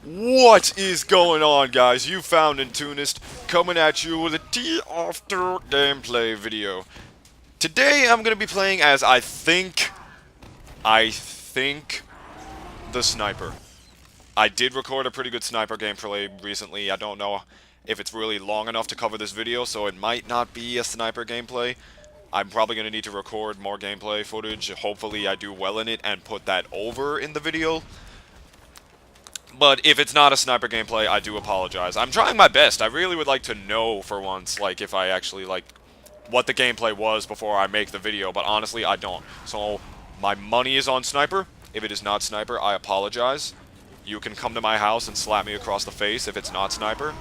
What is going on, guys? You found Nintoonist coming at you with a tea after gameplay video. Today I'm gonna be playing as I think the sniper. I did record a pretty good sniper gameplay recently. I don't know if it's really long enough to cover this video, so it might not be a sniper gameplay. I'm probably gonna need to record more gameplay footage. Hopefully I do well in it and put that over in the video. But if it's not a sniper gameplay, I do apologize. I'm trying my best. I really would like to know for once, like, if I actually, like, what the gameplay was before I make the video, but honestly, I don't. So, my money is on sniper. If it is not sniper, I apologize. You can come to my house and slap me across the face if it's not sniper.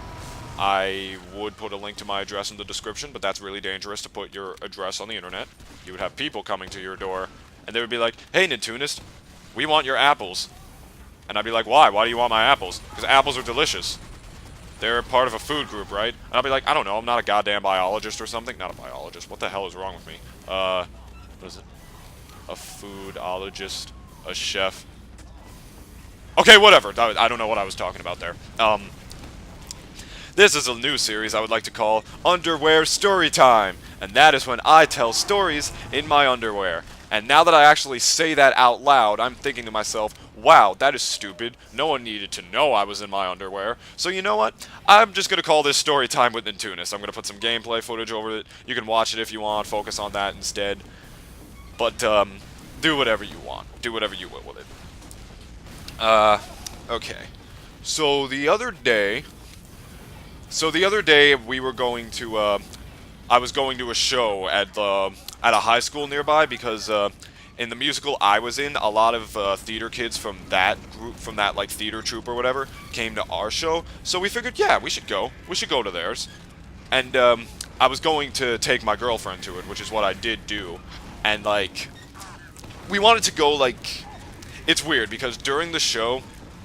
I would put a link to my address in the description, but that's really dangerous to put your address on the internet. You would have people coming to your door, and they would be like, "Hey, Nintoonist, we want your apples." And I'd be like, why? Why do you want my apples? Because apples are delicious. They're part of a food group, right? And I'll be like, I don't know, I'm not a goddamn biologist or something. Not a biologist. What the hell is wrong with me? What is it? A foodologist? A chef? Okay, whatever. I don't know what I was talking about there. This is a new series I would like to call Underwear Storytime, and that is when I tell stories in my underwear. And now that I actually say that out loud, I'm thinking to myself, wow, that is stupid. No one needed to know I was in my underwear. So you know what? I'm just going to call this Storytime with Nintoonist. I'm going to put some gameplay footage over it. You can watch it if you want, focus on that instead. But, do whatever you want. Do whatever you will with it. Okay. So the other day... we were going to, I was going to a show at a high school nearby because in the musical I was in, a lot of theater kids from that group, from that like theater troupe or whatever, came to our show. So we figured, yeah, we should go. We should go to theirs. And I was going to take my girlfriend to it, which is what I did do. And like, we wanted to go like, it's weird because during the show,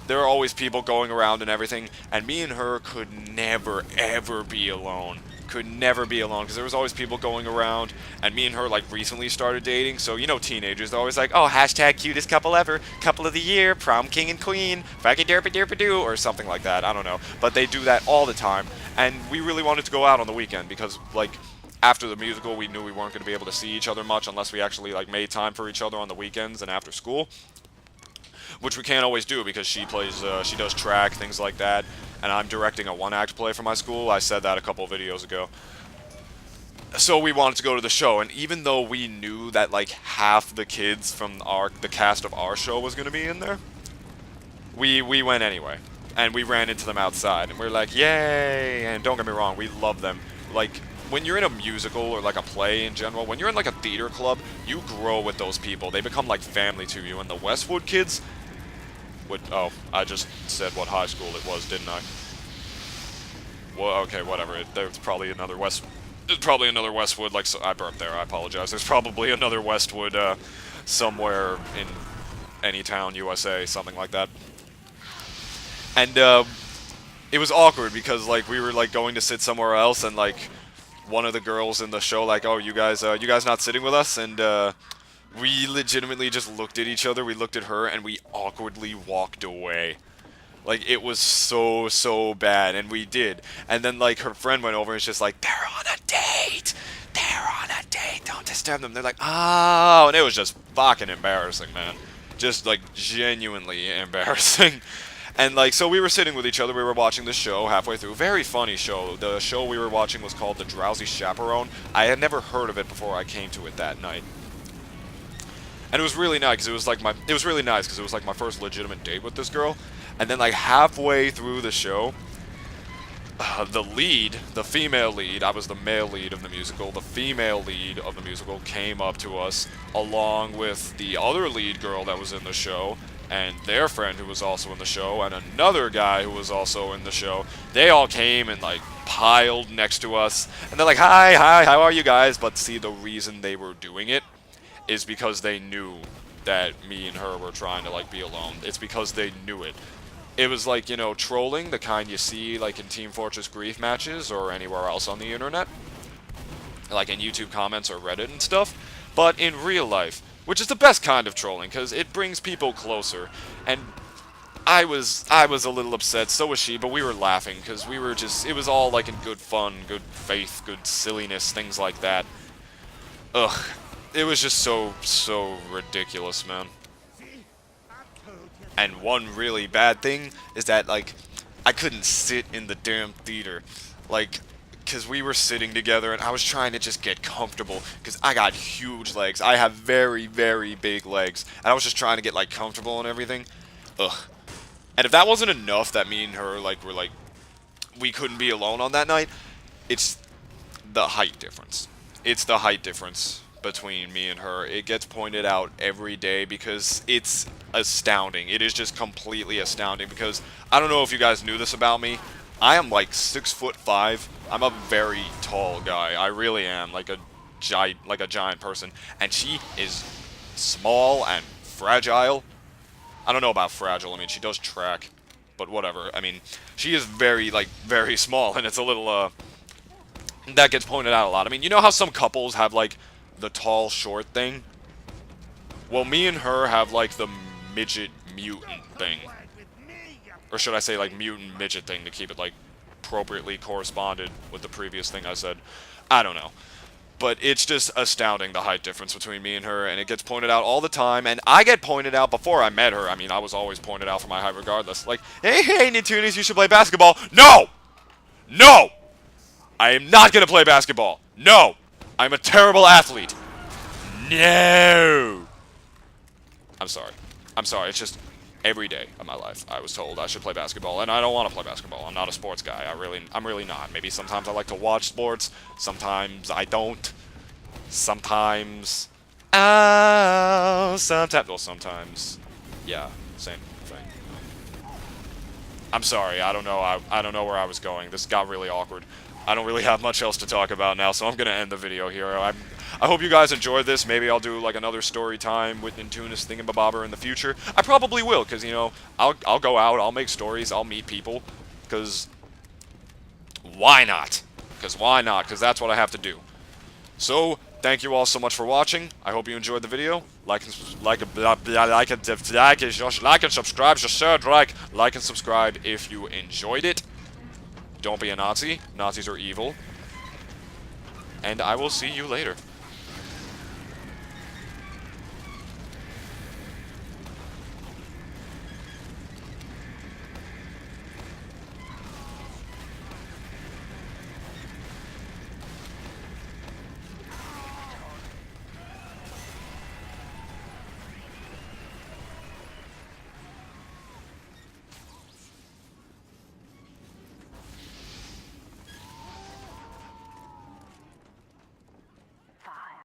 there are always people going around and everything, and me and her could never, ever be alone. Could never be alone, because there was always people going around, and me and her, like, recently started dating, so, you know, teenagers, they're always like, oh, hashtag cutest couple ever, couple of the year, prom king and queen, fracky derpy derpy doo, or something like that, I don't know. But they do that all the time, and we really wanted to go out on the weekend, because, like, after the musical, we knew we weren't going to be able to see each other much unless we actually, like, made time for each other on the weekends and after school, which we can't always do because she does track, things like that, and I'm directing a one-act play for my school. I said that a couple of videos ago. So we wanted to go to the show, and even though we knew that like half the kids from the cast of our show was going to be in there, we went anyway, and we ran into them outside, and we are like, yay! And don't get me wrong, we love them. Like, when you're in a musical or like a play in general, when you're in like a theater club, you grow with those people. They become like family to you, and the Westwood kids. Oh, I just said what high school it was, didn't I? Well, okay, whatever. There's probably another There's probably another Westwood. Like, so I burped there. I apologize. There's probably another Westwood somewhere in any town, USA, something like that. And it was awkward because like we were like going to sit somewhere else, and like one of the girls in the show, like, oh, you guys not sitting with us, and we legitimately just looked at each other, we looked at her, and we awkwardly walked away. Like, it was so, so bad, and we did. And then, like, her friend went over and was just like, they're on a date! They're on a date! Don't disturb them! They're like, oh! And it was just fucking embarrassing, man. Just, like, genuinely embarrassing. And, like, so we were sitting with each other, we were watching the show halfway through. Very funny show. The show we were watching was called The Drowsy Chaperone. I had never heard of it before I came to it that night. And it was really nice because it was like my first legitimate date with this girl. And then like halfway through the show, the lead, the female lead, I was the male lead of the musical, the female lead of the musical came up to us along with the other lead girl that was in the show and their friend who was also in the show and another guy who was also in the show. They all came and like piled next to us and they're like, hi, how are you guys? But see, the reason they were doing it is because they knew that me and her were trying to like be alone. It's because they knew it. It was like, you know, trolling, the kind you see like in Team Fortress Grief matches or anywhere else on the internet. Like in YouTube comments or Reddit and stuff. But in real life, which is the best kind of trolling, because it brings people closer. And I was a little upset, so was she, but we were laughing, because we were just, it was all, like, in good fun, good faith, good silliness, things like that. Ugh. It was just so ridiculous, man. And one really bad thing is that, like, I couldn't sit in the damn theater. Like, because we were sitting together and I was trying to just get comfortable because I got huge legs. I have very, very big legs. And I was just trying to get, like, comfortable and everything. Ugh. And if that wasn't enough that me and her, like, were, like, we couldn't be alone on that night, it's the height difference. It's the height difference between me and her. It gets pointed out every day because it's astounding. It is just completely astounding because I don't know if you guys knew this about me. I am like 6'5". I'm a very tall guy. I really am, like a giant person, and she is small and fragile. I don't know about fragile. I mean, she does track, but whatever. I mean, she is very, like, very small, and it's a little that gets pointed out a lot. I mean, you know how some couples have, like, the tall, short thing? Well, me and her have, like, the midget mutant thing. Or should I say, like, mutant midget thing to keep it, like, appropriately corresponded with the previous thing I said. I don't know. But it's just astounding, the height difference between me and her, and it gets pointed out all the time, and I get pointed out before I met her. I mean, I was always pointed out for my height regardless. Like, hey, Nintoonist, you should play basketball. No! No! I am not going to play basketball. No! I'm a terrible athlete. No! I'm sorry. I'm sorry. It's just every day of my life I was told I should play basketball, and I don't want to play basketball. I'm not a sports guy. I'm really not. Maybe sometimes I like to watch sports. Sometimes I don't. Sometimes... Oh, sometimes... Well, sometimes... Yeah, same thing. I'm sorry. I don't know. I don't know where I was going. This got really awkward. I don't really have much else to talk about now, so I'm going to end the video here. I hope you guys enjoyed this. Maybe I'll do, like, another story time with Nintoonist thingamabobber in the future. I probably will, because, you know, I'll go out, I'll make stories, I'll meet people, because why not? Because why not? Because that's what I have to do. So, thank you all so much for watching. I hope you enjoyed the video. Like and subscribe. Just like and subscribe if you enjoyed it. Don't be a Nazi. Nazis are evil. And I will see you later.